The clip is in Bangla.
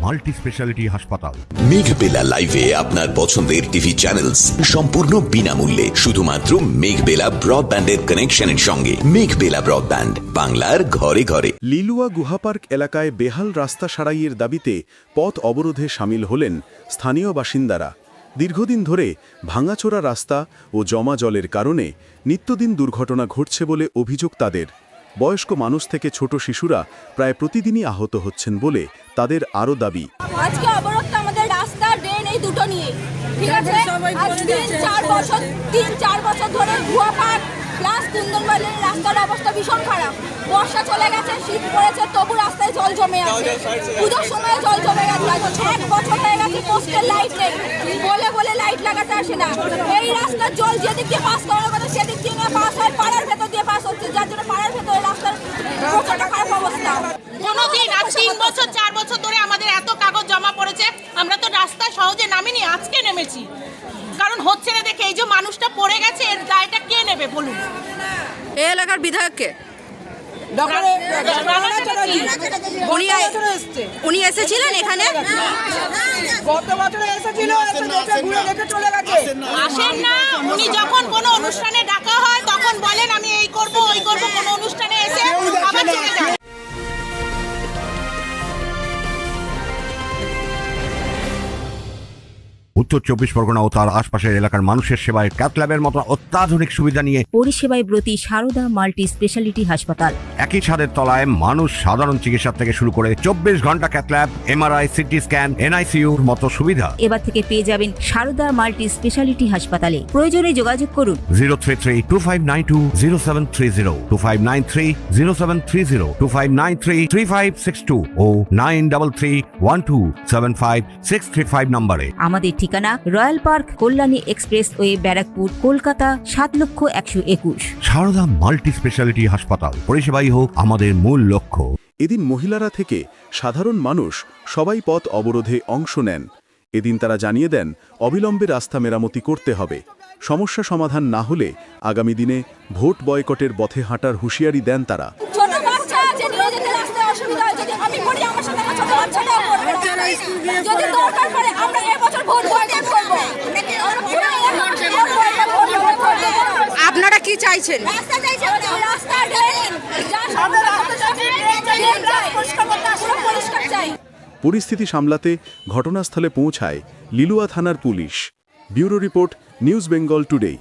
মাল্টি স্পেশালিটি হাসপাতাল। মেঘবেলা লাইভে আপনার পছন্দের টিভি চ্যানেলস সম্পূর্ণ বিনামূল্যে, শুধুমাত্র মেঘবেলা ব্রডব্যান্ডের কানেকশনের সঙ্গে। মেঘবেলা ব্রডব্যান্ড, বাংলার ঘরে ঘরে। লিলুয়া গুহাপার্ক এলাকায় বেহাল রাস্তা সারাইয়ের দাবিতে পথ অবরোধে সামিল হলেন স্থানীয় বাসিন্দারা। দীর্ঘদিন ধরে ভাঙাচোরা রাস্তা ও জমা জলের কারণে নিত্যদিন দুর্ঘটনা ঘটছে বলে অভিযোগ তাদের। বয়স্ক মানুষ থেকে ছোট শিশুরা প্রায় প্রতিদিনই আহত হচ্ছেন বলে তাদের আরও দাবি। আজকে অবরোধটা আমাদের রাস্তা, ড্রেন এই দুটো নিয়ে, ঠিক আছে? আজ 3-4 বছর ধরে গুহাপার্ক প্লাস কুন্দনবাড়ির রাস্তার অবস্থা ভীষণ খারাপ। বর্ষা চলে গেছে, শীত পড়েছে, তবু রাস্তায় জল জমে আছে। পুজোর সময় জল জমে গেছে। 1 বছর হয়ে গেছে পোস্টের লাইট নেই, বলে বলে লাইট লাগাতে আসে না। এই রাস্তার জল যেদিক দিয়ে পাস করার কথা সেদিক দিয়ে না পাস হয়, পাড়ার ভেতর দিয়ে পাস হচ্ছে, যার জন্য পাড়ার ভেতরে রাস্তার প্রচন্ড খারাপ অবস্থা। কোনোদিন আজ 3-4 বছর ধরে আমাদের এত কাগজ জমা পড়েছে, আমরা তো রাস্তায় সহজে নামিনি, আজকে নেমেছি। কারণ হচ্ছে না দেখে এই যে মানুষটা পড়ে গেছে, এর দায়টা কে নেবে বলুন? এই এলাকার বিধায়ককে উনি এসেছিলেন এখানে, আসেন না। উনি যখন কোনো অনুষ্ঠানে ডাকা হয় তখন বলেন আমি এই করব ওই করব, কোনো অনুষ্ঠানে এসে আবার চলে যান। উত্তর 24 পরগনা ও তার আশপাশের এলাকার মানুষের সেবায় ক্যাথল্যাবের মতো অত্যাধুনিক সুবিধা নিয়ে পরিষেবায় ব্রতী সারদা মাল্টি স্পেশালিটি হাসপাতাল। একই ছাদের তলায় মানুষ সাধারণ চিকিৎসা থেকে শুরু করে 24 ঘন্টা ক্যাথল্যাব, এমআরআই, সিটি স্ক্যান, এনআইসিইউর মতো সুবিধা এবার থেকে পেয়ে যাবেন সারদা মাল্টি স্পেশালিটি হাসপাতালে। প্রয়োজনে যোগাযোগ করুন 033-2592-0730, 2593-0730, 2593-3562 ও 9331275635 নম্বরে। আমাদের ঠিকানা Royal Park, Kalyani Expressway, Barrackpore, Kolkata 7,01,21। Sarada multi speciality হাসপাতাল, পরিষেবাই হোক আমাদের মূল লক্ষ্য। এদিন মহিলারা থেকে সাধারণ মানুষ সবাই পথ অবরোধে অংশ নেন। এদিন তারা জানিয়ে দেন অবিলম্বে রাস্তা মেরামতি করতে হবে। সমস্যা সমাধান না হলে আগামী দিনে ভোট বয়কটের পথে হাঁটার হুঁশিয়ারি দেন তারা। ছোট বাচ্চা আছে, নিয়ে যেতে রাস্তায় অসুবিধা হয়। যদি আমি করি, আমার সাথে আমার ছোট বাচ্চাটাও করবে। যদি দরকার পড়ে আমরা এবছর ভোট বয়কট করব। আপনারা কি চাইছেন? রাস্তা চাইছেন, রাস্তা, ড্রেন, যা পরিষ্কার চাই। পরিস্থিতি সামলাতে ঘটনাস্থলে পৌঁছায় লিলুয়া থানার police. Bureau report, news Bengal today.